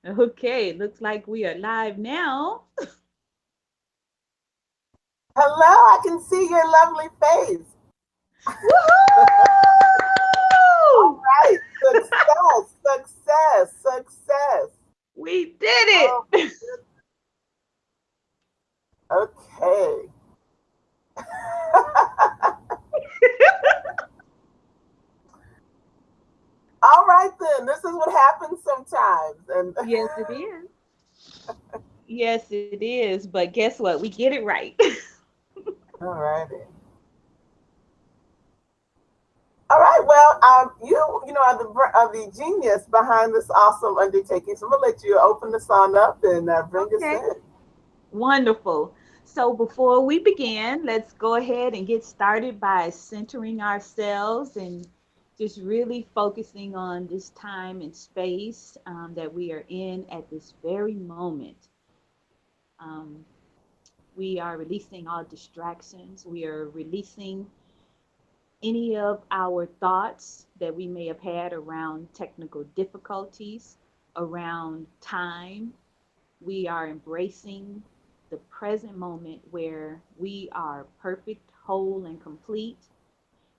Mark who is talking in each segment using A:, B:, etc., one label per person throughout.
A: Okay, looks like we are live now.
B: Hello, I can see your lovely face. All
A: Woohoo!
B: right, success, success, success.
A: We did
B: Oh,
A: it.
B: okay. All right then. This is what happens sometimes. And
A: Yes, it is. Yes, it is. But guess what? We get it right.
B: all righty. All right. Well, you know, are the genius behind this awesome undertaking. So I'm gonna let you open this on up and bring us
A: Okay.
B: in.
A: Wonderful. So before we begin, let's go ahead and get started by centering ourselves and just really focusing on this time and space that we are in at this very moment. Um, we are releasing all distractions. We are releasing any of our thoughts that we may have had around technical difficulties, around time. We are embracing the present moment where we are perfect, whole, and complete.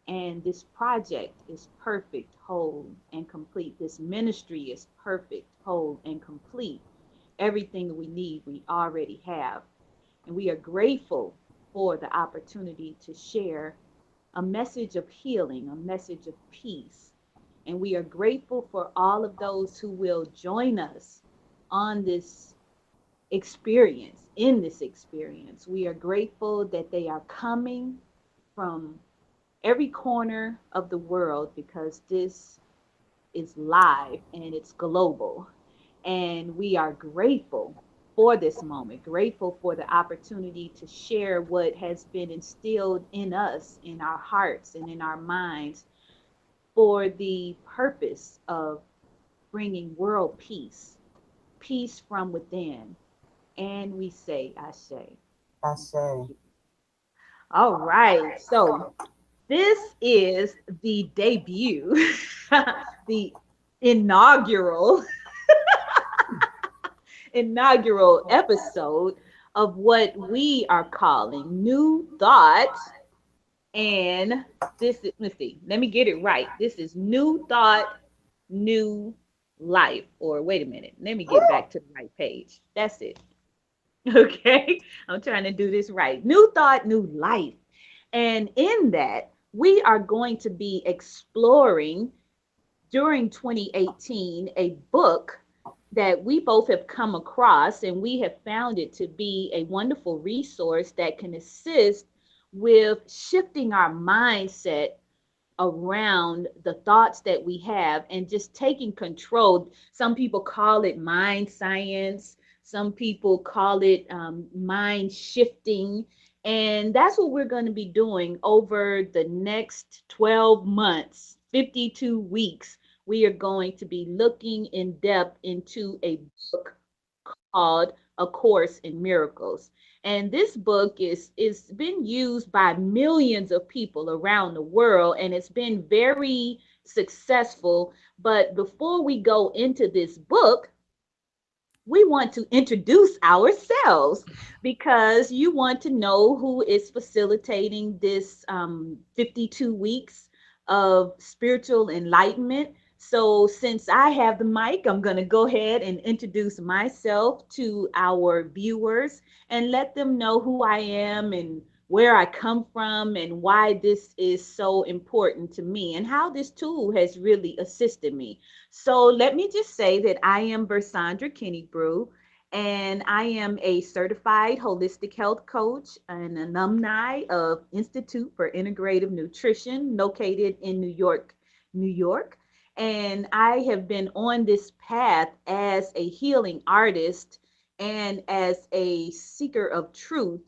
A: And this project is perfect, whole, and complete. This ministry is perfect, whole, and complete. Everything we need, we already have. And we are grateful for the opportunity to share a message of healing, a message of peace. And we are grateful for all of those who will join us on this experience, in this experience. We are grateful that they are coming from every corner of the world because this is live and it's global. And we are grateful for this moment, grateful for the opportunity to share what has been instilled in us, in our hearts, and in our minds for the purpose of bringing world peace, peace from within. And we say, I say.
B: I say.
A: All right. So this is the debut, the inaugural episode of what we are calling New Thought. And this is, let's see, let me get it right. This is New Thought, New Life. Or wait a minute, let me get back to the right page. That's it. Okay. I'm trying to do this right. New Thought, New Life. And in that, we are going to be exploring during 2018 a book that we both have come across, and we have found it to be a wonderful resource that can assist with shifting our mindset around the thoughts that we have and just taking control. Some people call it mind science, some people call it mind shifting. And that's what we're going to be doing over the next 12 months, 52 weeks. We are going to be looking in depth into a book called A Course in Miracles. And this book is been used by millions of people around the world, and it's been very successful. But before we go into this book, we want to introduce ourselves because you want to know who is facilitating this 52 weeks of spiritual enlightenment. So, since I have the mic, I'm going to go ahead and introduce myself to our viewers and let them know who I am and where I come from and why this is so important to me and how this tool has really assisted me. So let me just say that I am Versandra Kennedy, and I am a certified holistic health coach, an alumni of Institute for Integrative Nutrition, located in New York, New York. And I have been on this path as a healing artist and as a seeker of truth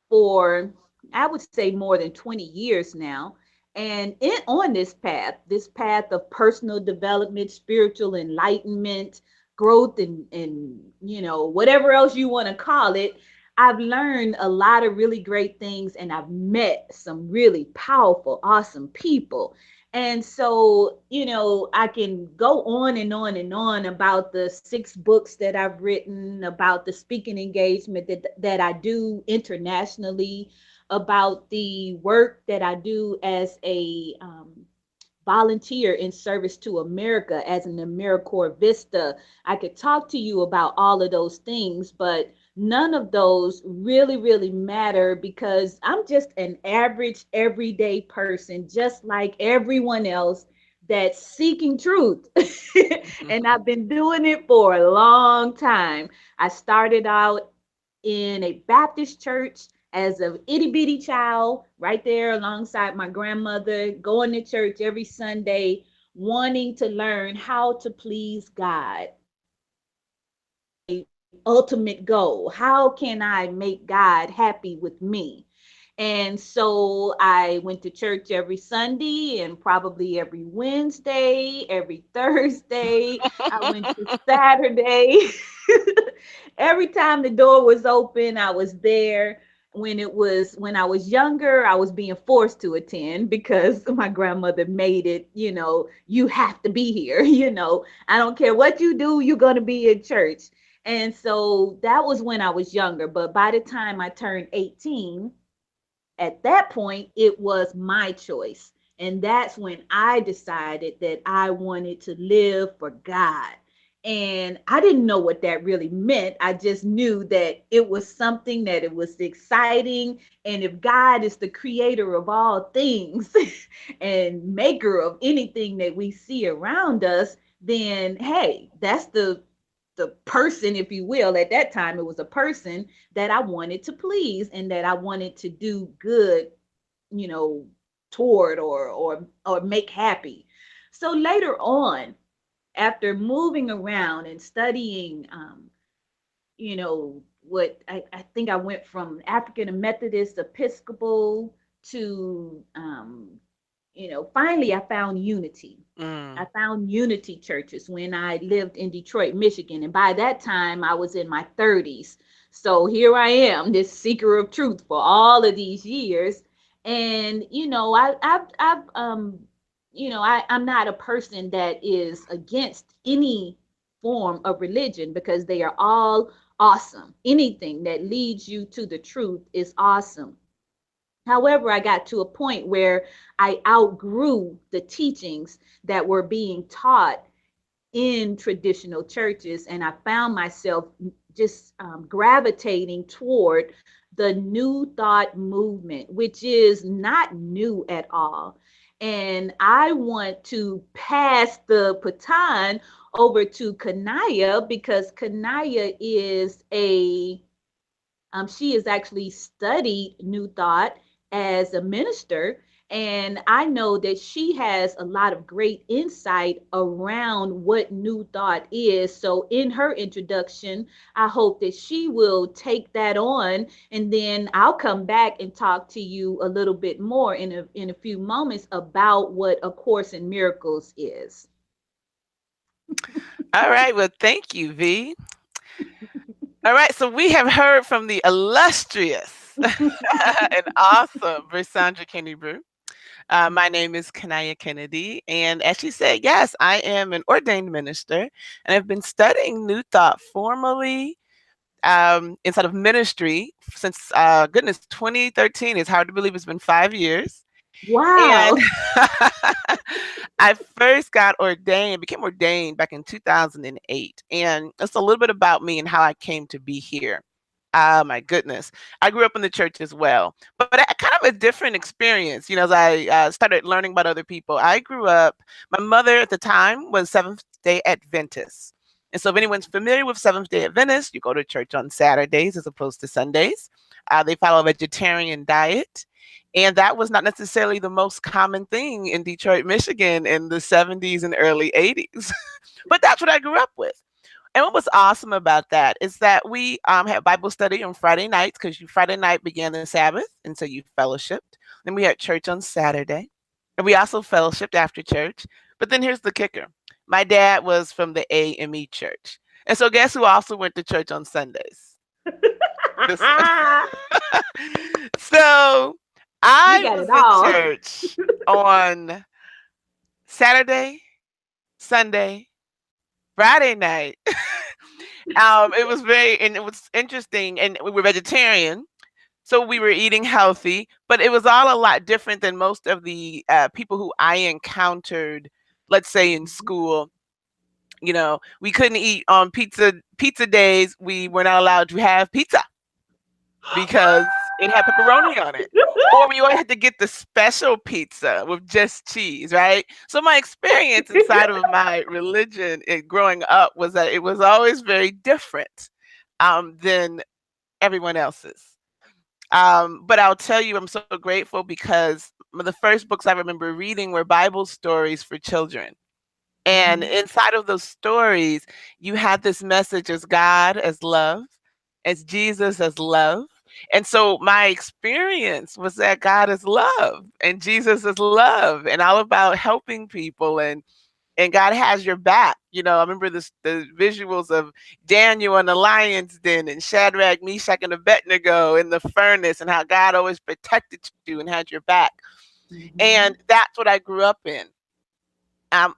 A: for, I would say, more than 20 years now. And on this path of personal development, spiritual enlightenment, growth, and whatever else you want to call it, I've learned a lot of really great things and I've met some really powerful, awesome people. And so, I can go on and on and on about the 6 books that I've written, about the speaking engagement that I do internationally, about the work that I do as a volunteer in service to America as an AmeriCorps Vista. I could talk to you about all of those things, but none of those really, really matter because I'm just an average, everyday person, just like everyone else that's seeking truth. And I've been doing it for a long time. I started out in a Baptist church as a itty bitty child, right there alongside my grandmother, going to church every Sunday, wanting to learn how to please God. Ultimate goal. How can I make God happy with me? And so I went to church every Sunday and probably every Wednesday, every Thursday. I went to Saturday. Every time the door was open, I was there. When I was younger, I was being forced to attend because my grandmother made it, you have to be here, I don't care what you do, you're going to be in church. And so that was when I was younger. But by the time I turned 18, at that point, it was my choice. And that's when I decided that I wanted to live for God. And I didn't know what that really meant. I just knew that it was something that it was exciting. And if God is the creator of all things and maker of anything that we see around us, then hey, that's the person, if you will. At that time, it was a person that I wanted to please and that I wanted to do good, you know, toward or make happy. So later on, after moving around and studying, what I think I went from African and Methodist Episcopal to, finally I found unity. I
C: Mm.
A: found unity churches when I lived in Detroit, Michigan. And by that time, I was in my 30s. So here I am, this seeker of truth for all of these years. And, I'm not a person that is against any form of religion because they are all awesome. Anything that leads you to the truth is awesome. However, I got to a point where I outgrew the teachings that were being taught in traditional churches, and I found myself just gravitating toward the New Thought movement, which is not new at all. And I want to pass the baton over to Kanaya because Kanaya is she has actually studied New Thought as a minister. And I know that she has a lot of great insight around what New Thought is. So, in her introduction, I hope that she will take that on, and then I'll come back and talk to you a little bit more in a few moments about what A Course in Miracles is.
C: All right. Well, thank you, V. All right. So we have heard from the illustrious and awesome Versandra Kennedy Brew. My name is Kanaya Kennedy. And as she said, yes, I am an ordained minister and I've been studying New Thought formally inside of ministry since, goodness, 2013. It's hard to believe it's been 5 years. And
A: Wow.
C: I first got ordained, became ordained back in 2008. And that's a little bit about me and how I came to be here. My goodness. I grew up in the church as well, but kind of a different experience, as I started learning about other people. I grew up, my mother at the time was Seventh day Adventist. And so, if anyone's familiar with Seventh day Adventist, you go to church on Saturdays as opposed to Sundays. They follow a vegetarian diet. And that was not necessarily the most common thing in Detroit, Michigan in the 70s and early 80s. But that's what I grew up with. And what was awesome about that is that we had Bible study on Friday nights because Friday night began the Sabbath. And so you fellowshipped. Then we had church on Saturday. And we also fellowshipped after church. But then here's the kicker. My dad was from the AME church. And so guess who also went to church on Sundays? This so
A: You
C: I
A: got it
C: was in
A: all.
C: church on Saturday, Sunday, Friday night. It was very and it was interesting, and we were vegetarian, so we were eating healthy, but it was all a lot different than most of the people who I encountered, let's say in
A: Mhm.
C: school. We couldn't eat on pizza days. We were not allowed to have pizza because it had pepperoni on it. Or we always had to get the special pizza with just cheese, right? So my experience inside of my religion growing up was that it was always very different than everyone else's. But I'll tell you, I'm so grateful because the first books I remember reading were Bible stories for children. And
A: Mhm.
C: inside of those stories, you had this message as God as love, as Jesus as love. And so my experience was that God is love and Jesus is love and all about helping people and God has your back. I remember the visuals of Daniel in the lion's den and Shadrach, Meshach, and Abednego in the furnace and how God always protected you and had your back. And
A: Mhm.
C: that's what I grew up in.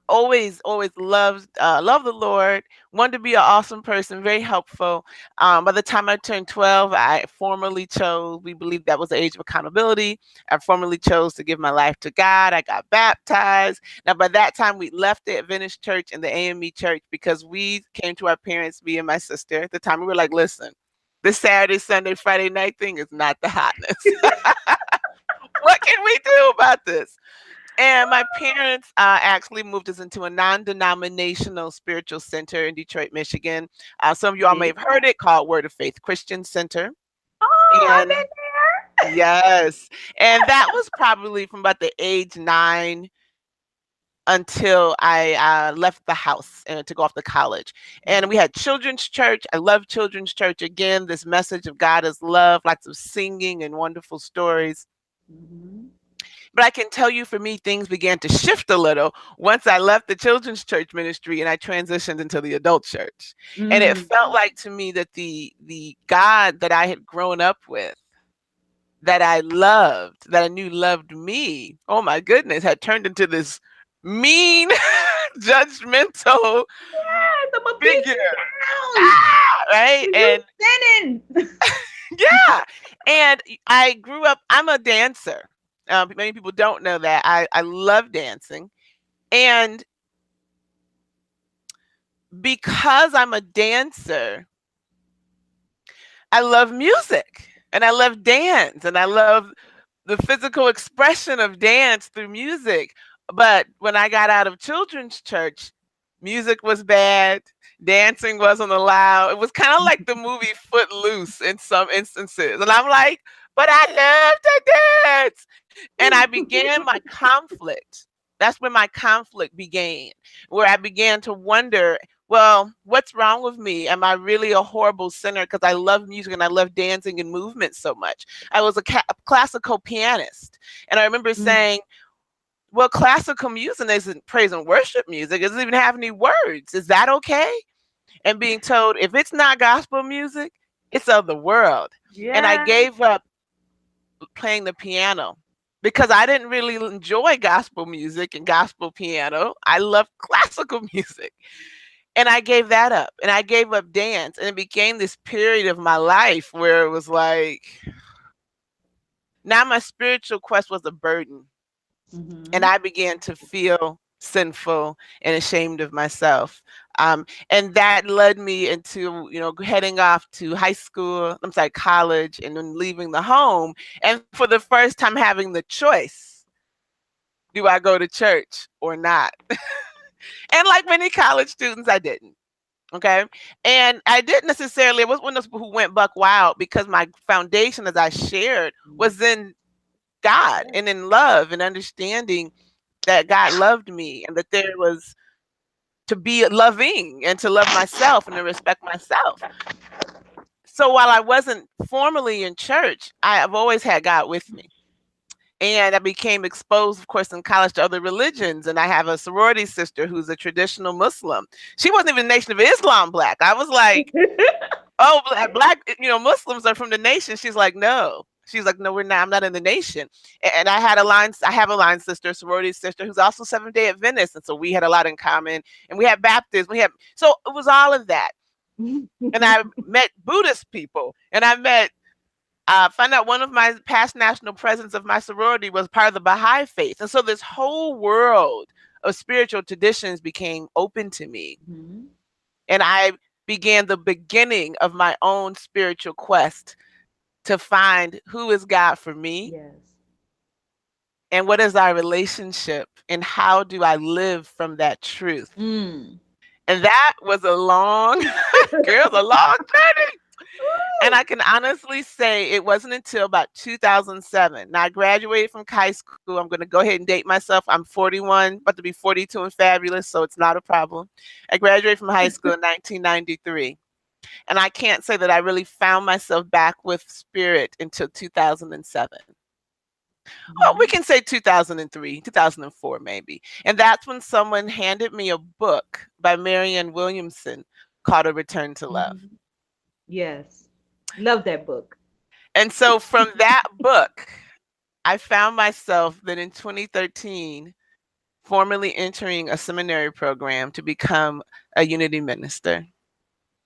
C: Always loved the Lord, wanted to be an awesome person, very helpful. By the time I turned 12, I formally chose, we believe that was the age of accountability. I formally chose to give my life to God. I got baptized. Now, by that time, we left the Adventist church and the AME church because we came to our parents, me and my sister. At the time, we were like, listen, this Saturday, Sunday, Friday night thing is not the hotness. What can we do about this? And my parents actually moved us into a non-denominational spiritual center in Detroit, Michigan. Some of you all may
A: Okay.
C: have heard it, called Word of Faith Christian Center.
A: Oh, I'm
C: And
A: in there.
C: yes, and that was probably from about the age 9 until I left the house and to go off to college. And we
A: Mhm.
C: had children's church. I love children's church. Again, this message of God is love, lots of singing and wonderful stories.
A: Mhm.
C: But I can tell you for me, things began to shift a little once I left the children's church ministry and I transitioned into the adult church. And it
A: Mm.
C: felt like to me that the God that I had grown up with, that I loved, that I knew loved me, oh my goodness, had turned into this mean, judgmental
A: Yes, I'm gonna beat
C: figure.
A: you down.
C: Right?
A: You
C: And
A: sinning.
C: yeah. And I grew up, I'm a dancer. Many people don't know that. I love dancing. And because I'm a dancer, I love music and I love dance and I love the physical expression of dance through music. But when I got out of children's church, music was bad, dancing wasn't allowed. It was kind of like the movie Footloose in some instances. And I'm like, but I love to dance. And I began my conflict. That's when my conflict began, where I began to wonder, well, what's wrong with me? Am I really a horrible sinner? Because I love music and I love dancing and movement so much. I was a classical pianist. And I remember
A: Mm.
C: saying, well, classical music isn't praise and worship music. It doesn't even have any words. Is that okay? And being told, if it's not gospel music, it's of the world. And I
A: Yeah.
C: gave up playing the piano because I didn't really enjoy gospel music and gospel piano. I love classical music. And I gave that up and I gave up dance. And it became this period of my life where it was like, now my spiritual quest was a burden. And
A: Mhm.
C: I began to feel sinful and ashamed of myself. And that led me into, heading off to high school, I'm sorry, college, and then leaving the home. And for the first time having the choice, do I go to church or not? And like many college students, I didn't. Okay. And I didn't necessarily, I was one of those people who went buck wild because my foundation, as I shared, was in God
A: Yeah.
C: and in love and understanding that God loved me and that there was to be loving and to love myself and to respect myself. So while I wasn't formally in church, I've always had God with me. And I became exposed, of course, in college to other religions. And I have a sorority sister who's a traditional Muslim. She wasn't even Nation of Islam black. I was like, oh, black, Muslims are from the nation. She's like, no. She's like, no, we're not. I'm not in the nation. And I have a line sister, a sorority sister, who's also Seventh Day Adventist, and so we had a lot in common. And we had Baptists. So it was all of that. And I met Buddhist people, and I met find out one of my past national presidents of my sorority was part of the Baha'i faith. And so this whole world of spiritual traditions became open to me.
A: Mhm.
C: And I began the beginning of my own spiritual quest to find who is God for me
A: Yes.
C: and what is our relationship and how do I live from that truth.
A: Mm.
C: And that was a long, girls, a long journey. And
A: Ooh.
C: I can honestly say it wasn't until about 2007. Now, I graduated from high school. I'm going to go ahead and date myself. I'm 41, about to be 42 and fabulous, so it's not a problem. I graduated from high school in 1993. And I can't say that I really found myself back with spirit until 2007. Well, we
A: Mhm.
C: can say 2003, 2004, maybe. And that's when someone handed me a book by Marianne Williamson called A Return to Love.
A: Mhm. Yes. Love that book.
C: And so from that book, I found myself then in 2013 formally entering a seminary program to become a unity minister.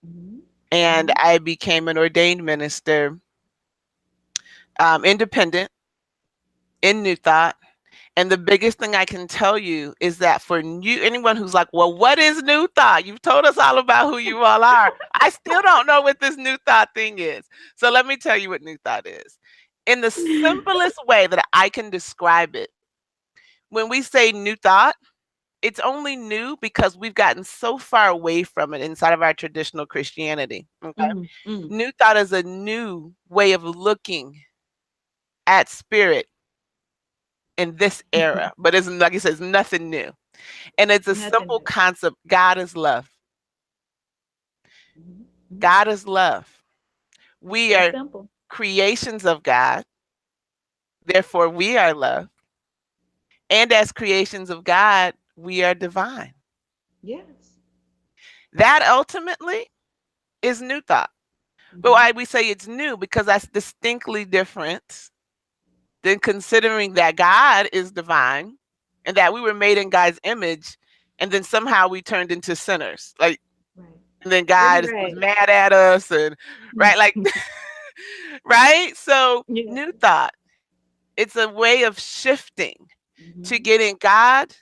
A: Mhm.
C: And
A: Mhm.
C: I became an ordained minister, independent in New Thought. And the biggest thing I can tell you is that for anyone who's like, well, what is New Thought? You've told us all about who you all are. I still don't know what this New Thought thing is. So let me tell you what New Thought is. In the simplest way that I can describe it, when we say New Thought, it's only new because we've gotten so far away from it inside of our traditional Christianity. Okay.
A: Mhm. Mm.
C: New Thought is a new way of looking at spirit in this era, but it's like it says, nothing new. And it's a
A: Nothing
C: simple
A: new.
C: concept. God is love.
A: Mhm. Mhm.
C: God is love. We
A: So
C: are
A: simple.
C: creations of God. Therefore, we are love. And as creations of God, we are divine.
A: Yes.
C: That ultimately is New Thought. But
A: Mhm.
C: why we say it's new? Because that's distinctly different than considering that God is divine and that we were made in God's image, and then somehow we turned into sinners. Like,
A: Right.
C: and then
A: Dirty
C: God was
A: rags.
C: mad at us, and right, like, right. So,
A: Yeah.
C: New Thought. It's a way of shifting to
A: Mhm.
C: getting God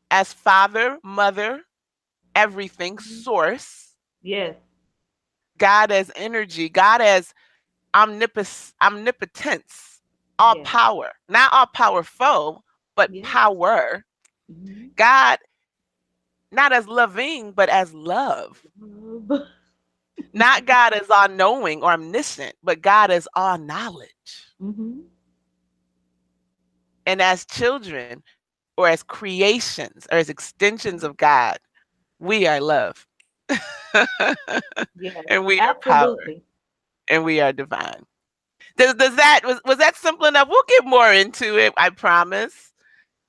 C: as Father, Mother, everything,
A: Mhm.
C: Source.
A: Yes.
C: God as energy. God as omnipotence, all
A: Yes.
C: power, not all powerful, but
A: Yes.
C: power.
A: Mhm.
C: God, not as loving, but as love.
A: Love.
C: Not God as all knowing or omniscient, but God as all knowledge.
A: Mhm.
C: And as children or as creations or as extensions of God, we are love.
A: Yes.
C: And we are power
A: Absolutely.
C: and we are divine. Does that was that simple enough? We'll get more into it, I promise.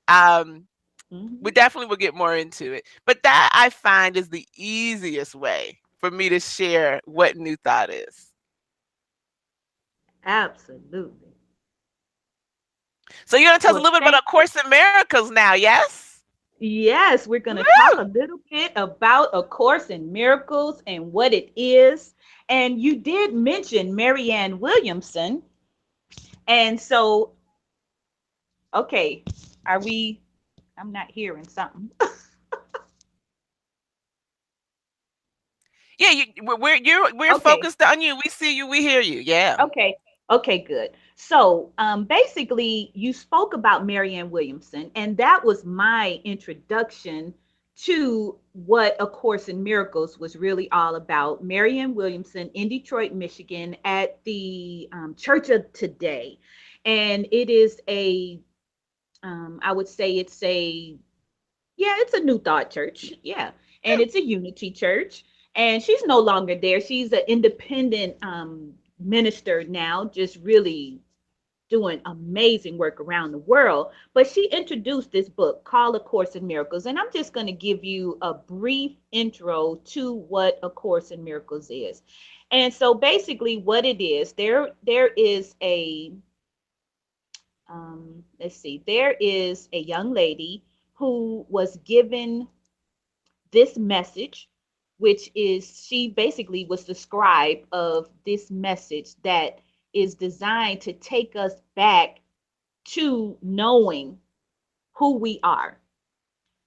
C: Um, we
A: Mhm.
C: definitely will get more into it. But that I find is the easiest way for me to share what New Thought is.
A: Absolutely.
C: So you're gonna tell us a
A: Well,
C: little bit about
A: thank
C: A Course in Miracles now, yes?
A: yes, we're going to talk
C: Woo!
A: a little bit about A Course in Miracles and what it is. And you did mention Marianne Williamson. And so, okay, are we? I'm not hearing something.
C: Yeah, we're
A: Okay,
C: focused on you. We see you, we hear you. Yeah.
A: okay, okay, good. So, basically, you spoke about Marianne Williamson, and that was my introduction to what A Course in Miracles was really all about. Marianne Williamson in Detroit, Michigan, at the Church of Today, and it is a, I would say it's a, yeah, it's a New Thought church. Yeah. And it's a unity church. And she's no longer there. She's an independent minister now, just really doing amazing work around the world. But she introduced this book called A Course in Miracles. And I'm just going to give you a brief intro to what A Course in Miracles is. And so basically what it is, there is a let's see, there is a young lady who was given this message, which is she basically was the scribe of this message that is designed to take us back to knowing who we are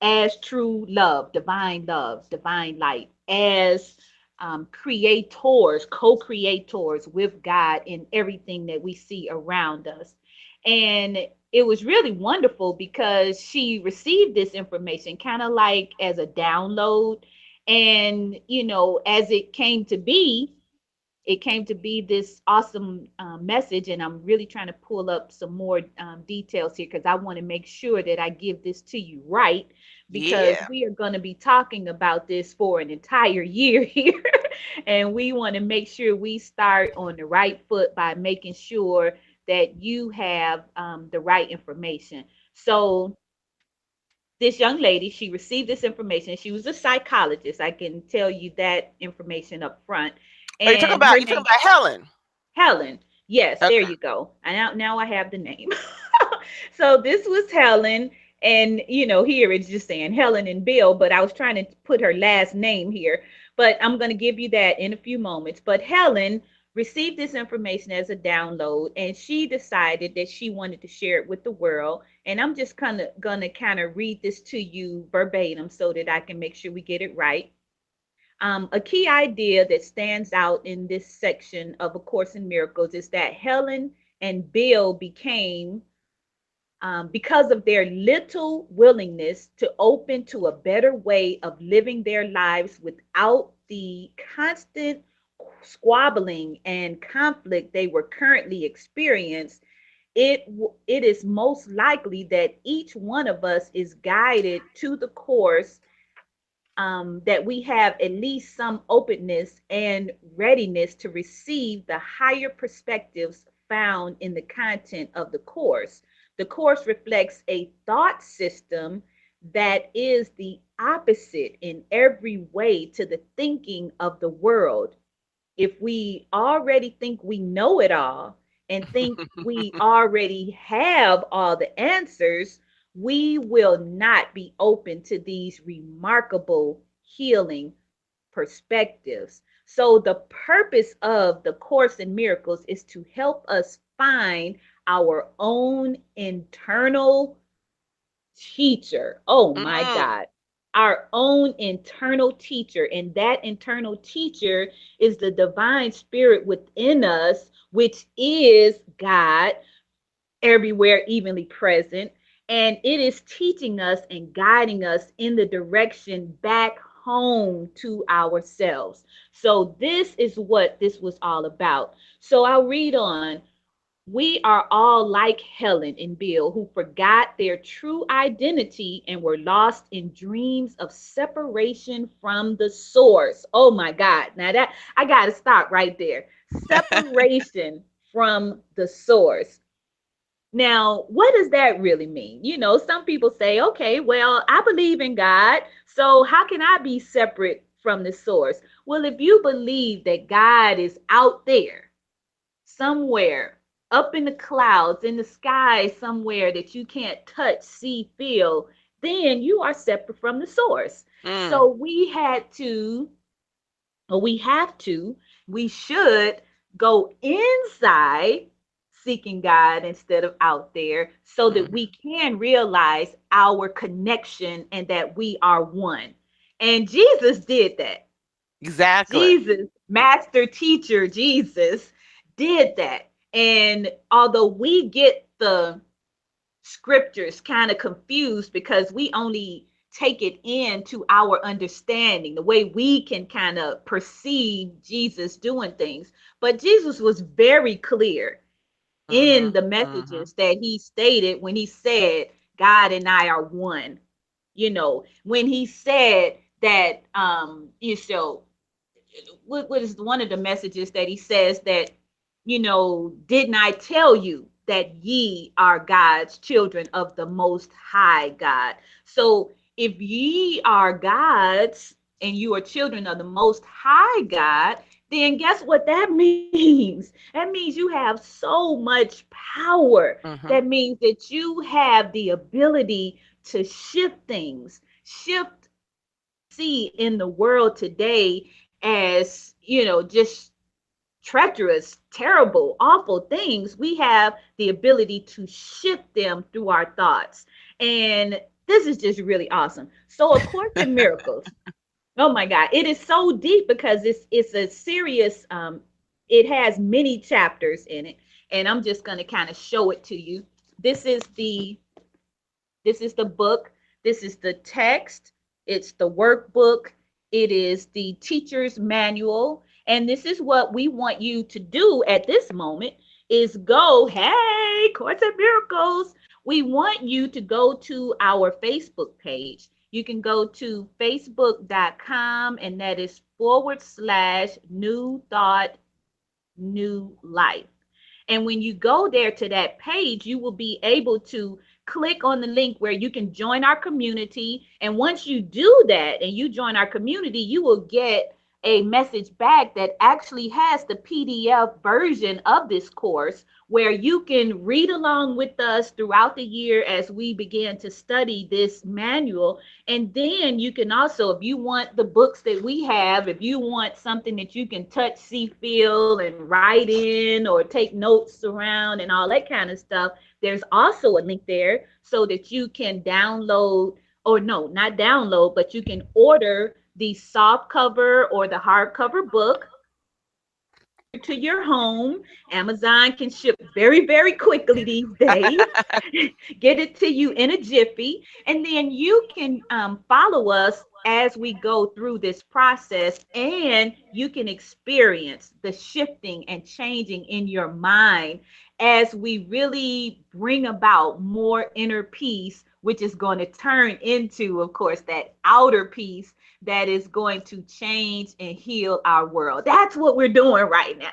A: as true love, divine light, as creators, co creators with God in everything that we see around us. And it was really wonderful because she received this information kind of like as a download. And, as it came to be this awesome message. And I'm really trying to pull up some more details here because I want to make sure that I give this to you right, because
C: Yeah.
A: we are going to be talking about this for an entire year here. And we want to make sure we start on the right foot by making sure that you have the right information. So, this young lady, she received this information. She was a psychologist. I can tell you that information up front.
C: Are you talking
A: And
C: about
A: her
C: you talking
A: name,
C: about Helen?
A: Helen. Yes, there
C: Okay.
A: you go. And now I have the name. So this was Helen, and here it's just saying Helen and Bill, but I was trying to put her last name here. But I'm going to give you that in a few moments. But Helen received this information as a download, and she decided that she wanted to share it with the world. And I'm just kind of read this to you verbatim so that I can make sure we get it right. A key idea that stands out in this section of A Course in Miracles is that Helen and Bill became, because of their little willingness to open to a better way of living their lives without the constant squabbling and conflict they were currently experiencing. It is most likely that each one of us is guided to the course, that we have at least some openness and readiness to receive the higher perspectives found in the content of the course. The course reflects a thought system that is the opposite in every way to the thinking of the world. If we already think we know it all and think we already have all the answers, we will not be open to these remarkable healing perspectives. So, the purpose of the Course in Miracles is to help us find our own internal teacher. Oh my
C: Mm,
A: God. Our own internal teacher. And that internal teacher is the divine spirit within us, which is God, everywhere evenly present. And it is teaching us and guiding us in the direction back home to ourselves. So, this is what this was all about. So, I'll read on. We are all like Helen and Bill, who forgot their true identity and were lost in dreams of separation from the source. Oh my God. Now that I got to stop right there. Separation from the source. Now, what does that really mean? Some people say, okay, well, I believe in God, so how can I be separate from the source? Well, if you believe that God is out there, somewhere up in the clouds, in the sky, somewhere that you can't touch, see, feel, then you are separate from the source.
C: mm,
A: So we have to, we should go inside seeking God instead of out there so that
C: mm.
A: we can realize our connection and that we are one. And Jesus did that.
C: Exactly.
A: Jesus, master teacher Jesus, did that. And although we get the scriptures kind of confused because we only take it into our understanding, the way we can kind of perceive Jesus doing things, but Jesus was very clear in
C: Mhm,
A: the
C: mhm.
A: messages that he stated when he said, God and I are one. When he said that, what is one of the messages that he says that, didn't I tell you? that ye are God's children of the Most High God. So if ye are God's and you are children of the Most High God, then guess what that means? That means you have so much power. That
C: Mhm.
A: means that you have the ability to shift things, shift see in the world today as, just treacherous, terrible, awful things. We have the ability to shift them through our thoughts. And this is just really awesome. So, A Course in Miracles. Oh my God, it is so deep because it's a serious. It has many chapters in it, and I'm just gonna kind of show it to you. This is the this is the book. This is the text. It's the workbook. It is the teacher's manual. And this is what we want you to do at this moment is go, hey, Course of Miracles. We want you to go to our Facebook page. You can go to facebook.com and that is /new thought, new life. And when you go there to that page, you will be able to click on the link where you can join our community. And once you do that and you join our community, you will get a message back that actually has the PDF version of this course where you can read along with us throughout the year as we begin to study this manual. And then you can also, if you want the books that we have, if you want something that you can touch, see, feel, and write in or take notes around and all that kind of stuff, there's also a link there so that you can download, or no, not download, but you can order the soft cover or the hardcover book to your home. Amazon can ship very, very quickly these days. Get it to you in a jiffy. And then you can follow us as we go through this process, and you can experience the shifting and changing in your mind as we really bring about more inner peace, which is going to turn into, of course, that outer peace that is going to change and heal our world. That's what we're doing right now.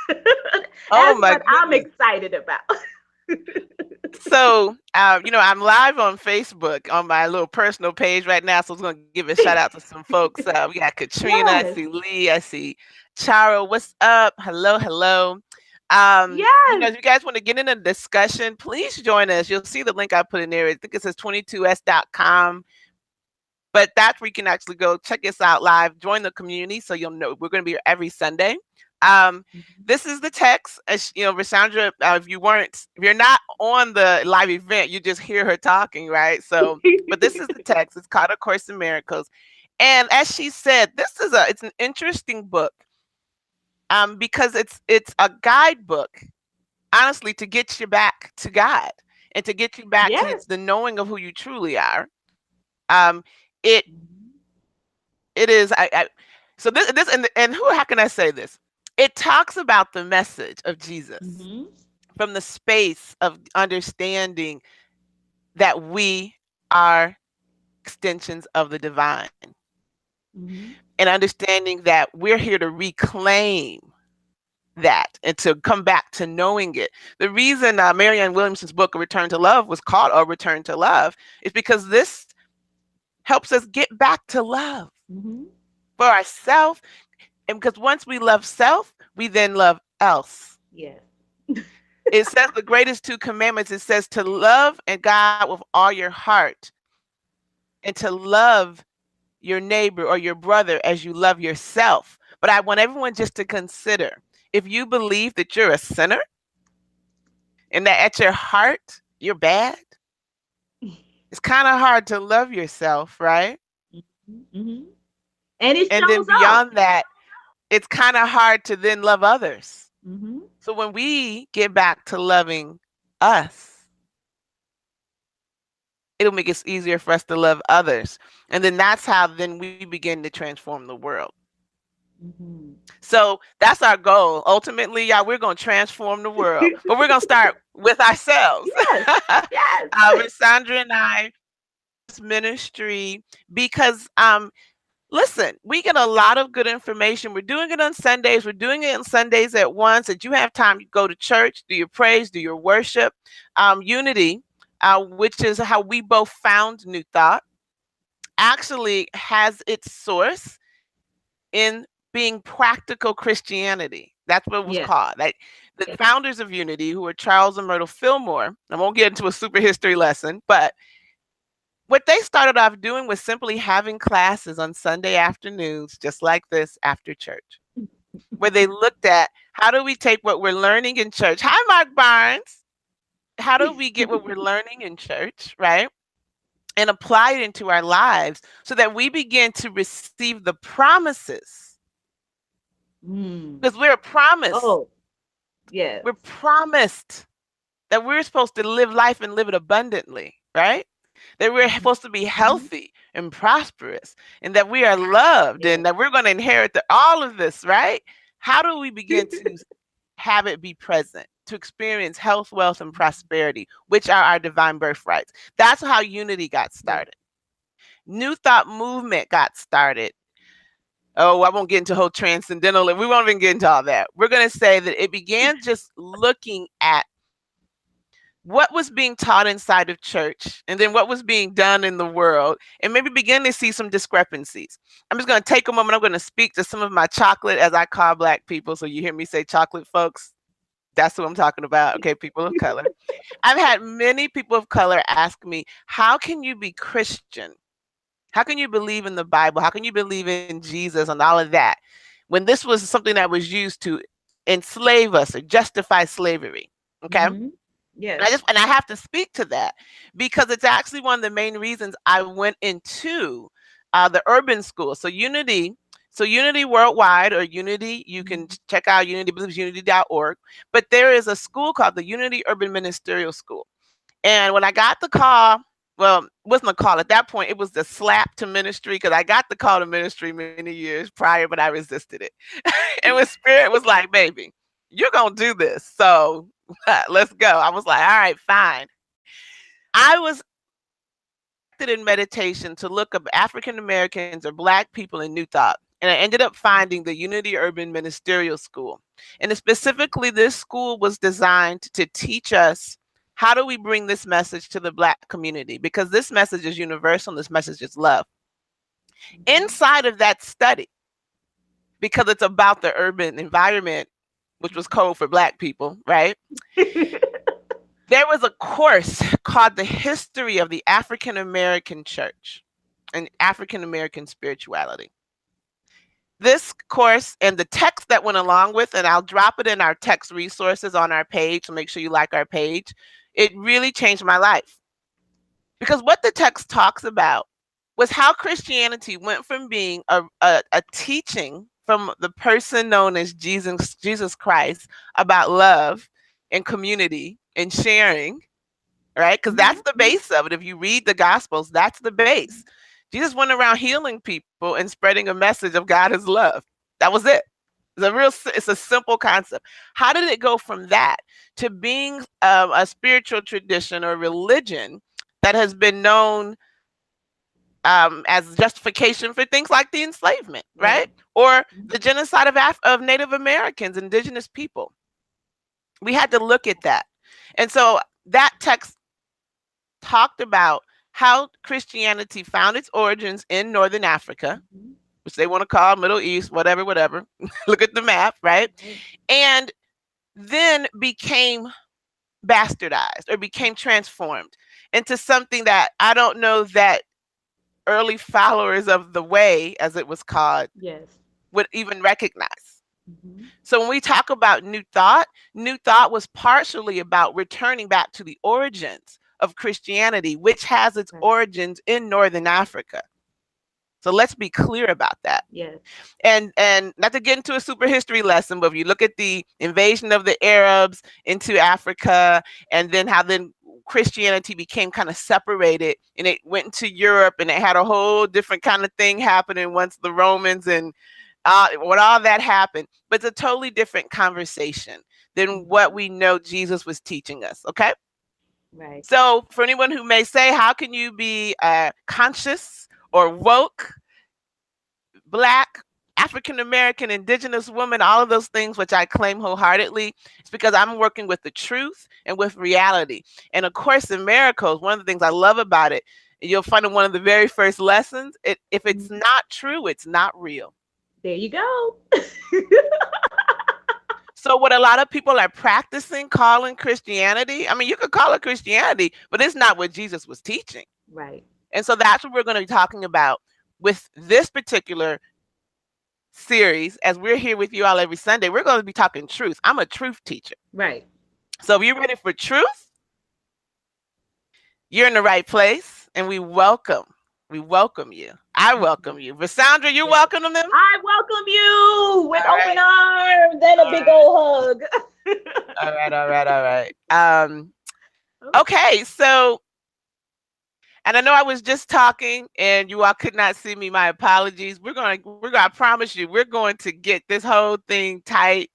C: Oh
A: That's
C: my
A: what I'm
C: goodness.
A: excited about.
C: So, I'm live on Facebook on my little personal page right now. So, I was going to give a shout out to some folks. We got Katrina, I see
A: Yes.
C: Lee, I see Charo. What's up? Hello, hello. If
A: Yes.
C: you guys want to get in a discussion, please join us. You'll see the link I put in there. I think it says 22s.com. But that's where you can actually go check us out live, join the community, so you'll know we're going to be here every Sunday. This is the text. As you know, Rosandra, if you're not on the live event, you just hear her talking, right? So, but this is the text. It's called A Course in Miracles, and as she said, it's an interesting book, because it's a guidebook, honestly, to get you back to God and to get you back to
A: Yes.
C: the knowing of who you truly are. Um, it It is. So this and who? How can I say this? It talks about the message of Jesus
A: Mm-hmm.
C: from the space of understanding that we are extensions of the divine,
A: Mm-hmm.
C: and understanding that we're here to reclaim that and to come back to knowing it. The reason Marianne Williamson's book, A Return to Love, was called A Return to Love is because this helps us get back to love
A: Mm-hmm.
C: for ourselves. And because once we love self, we then love else.
A: Yes.
C: It says the greatest two commandments, it says to love and God with all your heart and to love your neighbor or your brother as you love yourself. But I want everyone just to consider, if you believe that you're a sinner and that at your heart you're bad, it's kind of hard to love yourself, right?
A: Mm-hmm. And it
C: And then
A: shows up.
C: beyond that, it's kind of hard to then love others.
A: Mm-hmm.
C: So when we get back to loving us, it'll make it easier for us to love others. And then that's how then we begin to transform the world.
A: Mm-hmm.
C: So that's our goal. Ultimately, y'all, we're going to transform the world, but we're going to start with ourselves.
A: Yes. Yes.
C: With Sandra and I, this ministry, because listen, we get a lot of good information. We're doing it on Sundays. We're doing it on Sundays at once. That you have time, you go to church, do your praise, do your worship. Unity, which is how we both found New Thought, actually has its source in being practical Christianity. That's what it was
A: Yes.
C: called. Like the founders of Unity, who were Charles and Myrtle Fillmore. I won't get into a super history lesson, but what they started off doing was simply having classes on Sunday afternoons, just like this after church, where they looked at how do we take what we're learning in church. Hi, Mark Barnes. How do we get what we're learning in church, right? And apply it into our lives so that we begin to receive the promises.
A: Mm.
C: Because we're promised,
A: Oh, yes.
C: we're promised that we're supposed to live life and live it abundantly, right? That we're
A: Mhm.
C: supposed to be healthy and prosperous, and that we are loved,
A: Yes.
C: and that we're going to inherit all of this, right? How do we begin to have it be present, to experience health, wealth, and prosperity, which are our divine birthrights? That's how Unity got
A: Yes.
C: started. New Thought movement got started. Oh, I won't get into whole transcendental. We won't even get into all that. We're going to say that it began just looking at what was being taught inside of church and then what was being done in the world, and maybe begin to see some discrepancies. I'm just going to take a moment. I'm going to speak to some of my chocolate, as I call Black people. So you hear me say chocolate folks, that's what I'm talking about. Okay, people of color. I've had many people of color ask me, how can you be Christian? How can you believe in the Bible? How can you believe in Jesus and all of that when this was something that was used to enslave us or justify slavery? Okay.
A: Mm-hmm. Yes.
C: And I have to speak to that because it's actually one of the main reasons I went into the urban school. So Unity Worldwide, or Unity, you can
A: Mhm.
C: check out unity.org. But there is a school called the Unity Urban Ministerial School. And when I got the call, well, it wasn't a call at that point, it was the slap to ministry, because I got the call to ministry many years prior, but I resisted it. And when Spirit was like, baby, you're going to do this. So let's go. I was like, all right, fine. I was directed in meditation to look up African Americans or Black people in New Thought. And I ended up finding the Unity Urban Ministerial School. And specifically, this school was designed to teach us how do we bring this message to the Black community, because this message is universal and this message is love.
A: Mhm.
C: Inside of that study, because it's about the urban environment, which was code for Black people, right? There was a course called The History of the African American Church and African American Spirituality. This course and the text that went along with, and I'll drop it in our text resources on our page, so make sure you like our page. It really changed my life. Because what the text talks about was how Christianity went from being a teaching from the person known as Jesus Christ about love and community and sharing, right? Because that's the
A: Mhm.
C: base of it. If you read the Gospels, that's the base. Jesus went around healing people and spreading a message of God is love. That was it. It's a simple concept. How did it go from that to being a spiritual tradition or religion that has been known as justification for things like the enslavement,
A: Yeah.
C: right? Or
A: Mhm.
C: the genocide of Native Americans, indigenous people? We had to look at that. And so that text talked about how Christianity found its origins in Northern Africa,
A: Mhm.
C: which they want to call Middle East, whatever, whatever. Look at the map, right?
A: Right.
C: And then became bastardized or became transformed into something that I don't know that early followers of the way, as it was called,
A: Yes.
C: would even recognize.
A: Mhm.
C: So when we talk about New Thought was partially about returning back to the origins of Christianity, which has its
A: Right.
C: origins in Northern Africa. So let's be clear about that.
A: Yes.
C: And not to get into a super history lesson, but if you look at the invasion of the Arabs into Africa, and then how then Christianity became kind of separated and it went into Europe, and it had a whole different kind of thing happening once the Romans and what all that happened. But it's a totally different conversation than what
A: Mhm.
C: we know Jesus was teaching us. Okay.
A: Right.
C: So for anyone who may say, how can you be conscious or woke Black, African American, Indigenous woman, all of those things, which I claim wholeheartedly, it's because I'm working with the truth and with reality. And of course, in miracles, one of the things I love about it, you'll find in one of the very first lessons, if it's
A: Mhm.
C: not true, it's not real.
A: There you go.
C: So what a lot of people are practicing calling Christianity, I mean, you could call it Christianity, but it's not what Jesus was teaching.
A: Right.
C: And so that's what we're going to be talking about with this particular series. As we're here with you all every Sunday, we're going to be talking truth. I'm a truth teacher.
A: Right.
C: So if you're ready for truth, you're in the right place, and we welcome you. I welcome you. Vasandra, you
A: Yes.
C: welcome them?
A: I welcome you with
C: All
A: open
C: right.
A: arms and a
C: All
A: big
C: right.
A: old hug.
C: All right. All right. All right.
A: Okay.
C: Okay. So, and I know I was just talking and you all could not see me. My apologies. I promise you, we're going to get this whole thing tight.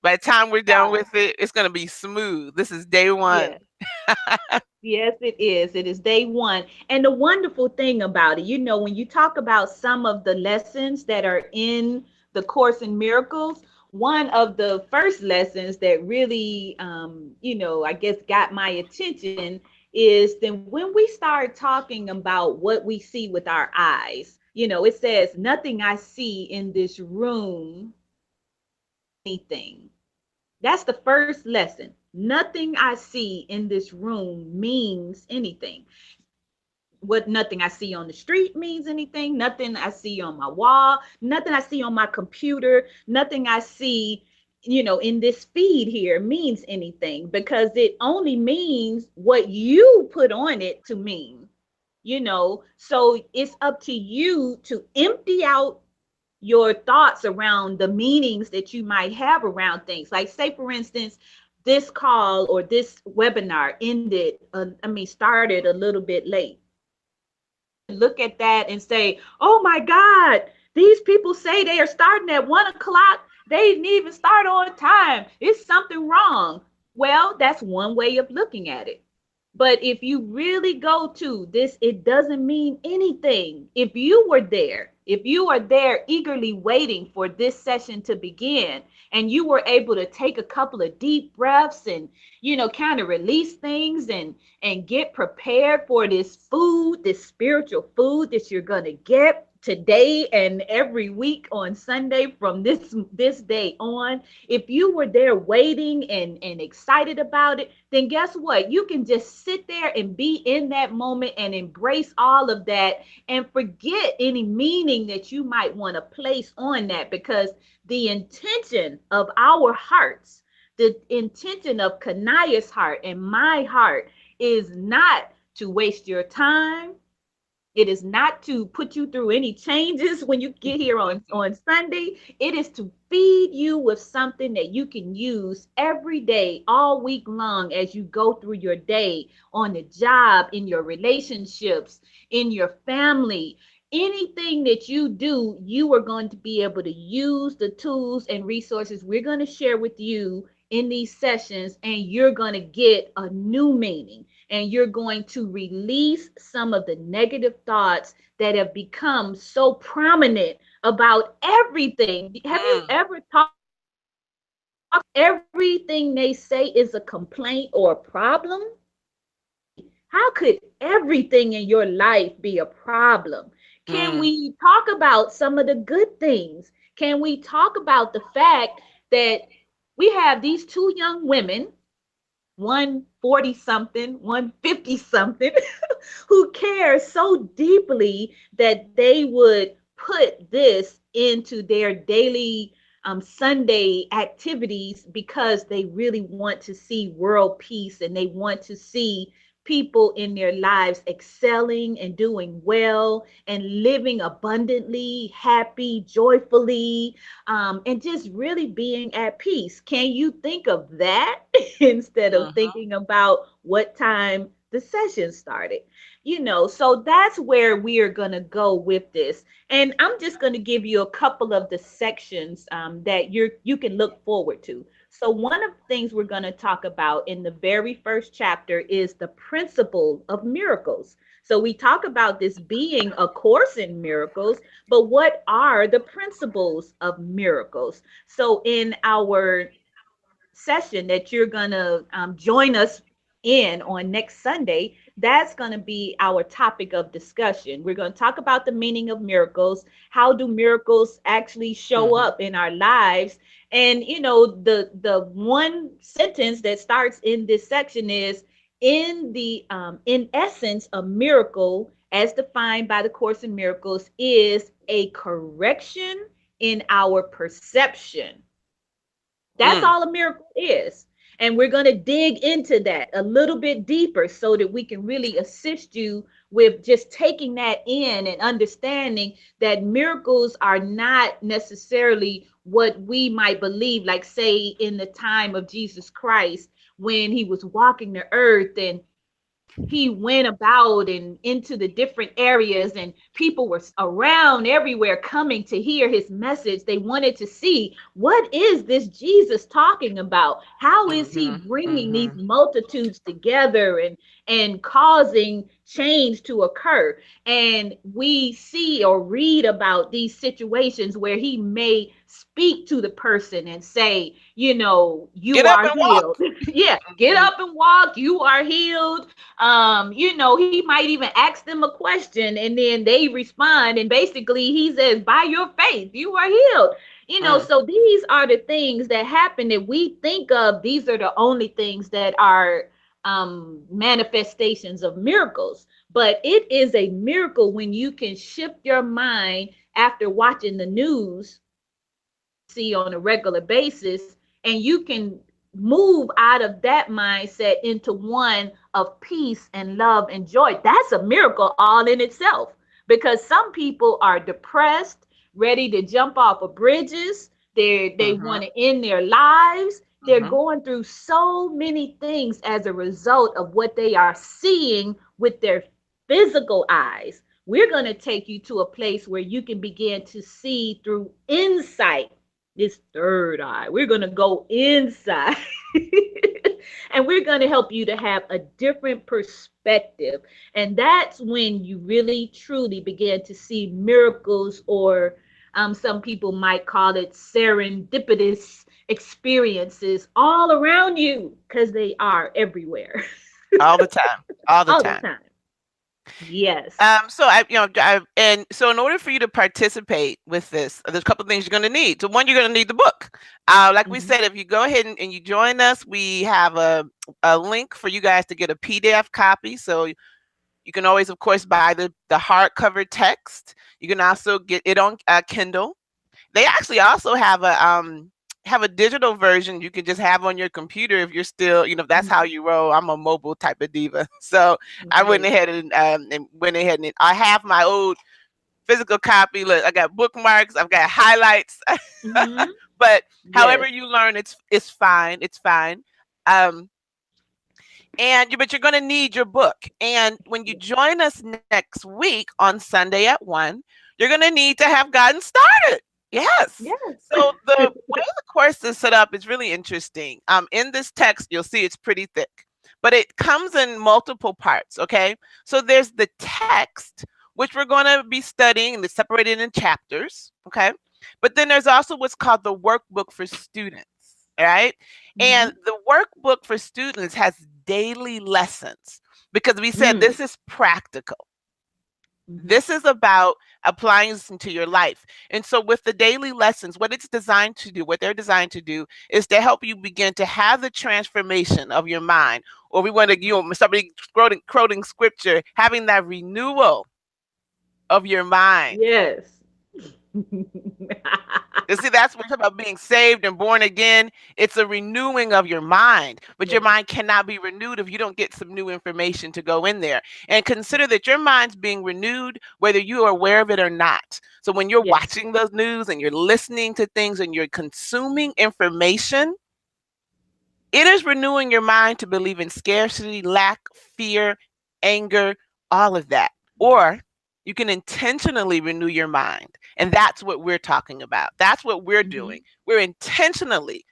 C: By the time we're done
A: Yeah.
C: with it, it's going to be smooth. This is day one.
A: Yes. Yes, it is. It is day one. And the wonderful thing about it, when you talk about some of the lessons that are in the Course in Miracles, one of the first lessons that really, I guess got my attention is then when we start talking about what we see with our eyes, it says, nothing I see in this room, anything. That's the first lesson. Nothing I see in this room means anything. What nothing I see on the street means anything, nothing I see on my wall, nothing I see on my computer, nothing I see, in this feed here means anything because it only means what you put on it to mean, so it's up to you to empty out your thoughts around the meanings that you might have around things. Like, say, for instance, this call or this webinar started a little bit late. Look at that and say, oh my God, these people say they are starting at 1 o'clock. They didn't even start on time. It's something wrong. Well, that's one way of looking at it. But if you really go to this, it doesn't mean anything. If you are there eagerly waiting for this session to begin, and you were able to take a couple of deep breaths and, kind of release things and get prepared for this food, this spiritual food that you're going to get today and every week on Sunday from this day on, if you were there waiting and excited about it, then guess what? You can just sit there and be in that moment and embrace all of that and forget any meaning that you might want to place on that, because the intention of our hearts, the intention of Kanaya's heart and my heart is not to waste your time. It is not to put you through any changes when you get here on Sunday. It is to feed you with something that you can use every day, all week long, as you go through your day, on the job, in your relationships, in your family. Anything that you do, you are going to be able to use the tools and resources we're going to share with you in these sessions, and you're going to get a new meaning, and you're going to release some of the negative thoughts that have become so prominent about everything. Have you
C: Mm,
A: ever talked? Everything they say is a complaint or a problem. How could everything in your life be a problem? Can
C: mm,
A: we talk about some of the good things? Can we talk about the fact that we have these two young women, one 40 something, one 50 something, who care so deeply that they would put this into their daily Sunday activities because they really want to see world peace, and they want to see people in their lives excelling and doing well and living abundantly, happy, joyfully, and just really being at peace. Can you think of that instead of
C: mhm,
A: thinking about what time the session started? So that's where we are going to go with this. And I'm just going to give you a couple of the sections that you can look forward to. So, one of the things we're going to talk about in the very first chapter is the principle of miracles. So, we talk about this being a course in miracles, but what are the principles of miracles? So, in our session that you're going to join us in on next Sunday, that's going to be our topic of discussion. We're going to talk about the meaning of miracles. How do miracles actually show
C: Mm-hmm.
A: up in our lives? And you know, the one sentence that starts in this section is in essence, a miracle as defined by the Course in Miracles is a correction in our perception. That's
C: Mm.
A: all a miracle is. And we're going to dig into that a little bit deeper so that we can really assist you with just taking that in and understanding that miracles are not necessarily what we might believe, like, say, in the time of Jesus Christ when he was walking the earth and he went about and into the different areas and people were around everywhere coming to hear his message. They wanted to see, what is this Jesus talking about? How is he
C: Mm-hmm.
A: bringing these
C: Mm-hmm.
A: multitudes together and causing change to occur? And we see or read about these situations where he may speak to the person and say, you know,
C: Get
A: you
C: up
A: are
C: and
A: healed.
C: walk.
A: Yeah, get
C: Mm-hmm.
A: up and walk, you are healed. You know, he might even ask them a question and then they respond, and basically he says, by your faith you are healed. You know,
C: Mm.
A: so these are the things that happen that we think of. These are the only things that are manifestations of miracles. But it is a miracle when you can shift your mind after watching the news see on a regular basis, and you can move out of that mindset into one of peace and love and joy. That's a miracle all in itself, because some people are depressed, ready to jump off of bridges. They
C: Mm-hmm.
A: want to end their lives. They're
C: Mm-hmm.
A: going through so many things as a result of what they are seeing with their physical eyes. We're going to take you to a place where you can begin to see through insight, this third eye. We're going to go inside and we're going to help you to have a different perspective. And that's when you really truly begin to see miracles, or some people might call it serendipitous experiences all around you, because they are everywhere.
C: All the time. All the
A: All the
C: time.
A: time. Yes.
C: So and so in order for you to participate with this, there's a couple of things you're going to need. So one, you're going to need the book. Like we
A: Mhm.
C: said, if you go ahead and you join us, we have a link for you guys to get a PDF copy. So you can always, of course, buy the hardcover text. You can also get it on Kindle. They actually also have a digital version you can just have on your computer if you're still, if that's how
A: Mhm.
C: you roll. I'm a mobile type of diva. So I went
A: Right.
C: ahead and went ahead and I have my old physical copy. Look, I got bookmarks, I've got highlights.
A: Hmm.
C: But however
A: Yes.
C: you learn, it's fine. It's fine. Um, but you're going to need your book. And when you join us next week on Sunday at 1, you're going to need to have gotten started. Yes.
A: Yes.
C: So the way the course is set up is really interesting. In this text, you'll see it's pretty thick, but it comes in multiple parts. Okay. So there's the text, which we're going to be studying, and it's separated in chapters. Okay. But then there's also what's called the workbook for students. All right. And
A: Hmm.
C: the workbook for students has daily lessons because we said
A: Mm.
C: this is practical.
A: Hmm.
C: This is about applying this into your life. And so with the daily lessons, what it's designed to do, what they're designed to do is to help you begin to have the transformation of your mind. Or we want to, somebody quoting scripture, having that renewal of your mind.
A: Yes.
C: You see, that's what we're talking about, being saved and born again. It's a renewing of your mind, but your
A: Yes.
C: mind cannot be renewed if you don't get some new information to go in there. And consider that your mind's being renewed, whether you are aware of it or not. So when you're
A: Yes.
C: watching those news and you're listening to things and you're consuming information, it is renewing your mind to believe in scarcity, lack, fear, anger, all of that. Or you can intentionally renew your mind. And that's what we're talking about. That's what we're doing.
A: Hmm.
C: We're intentionally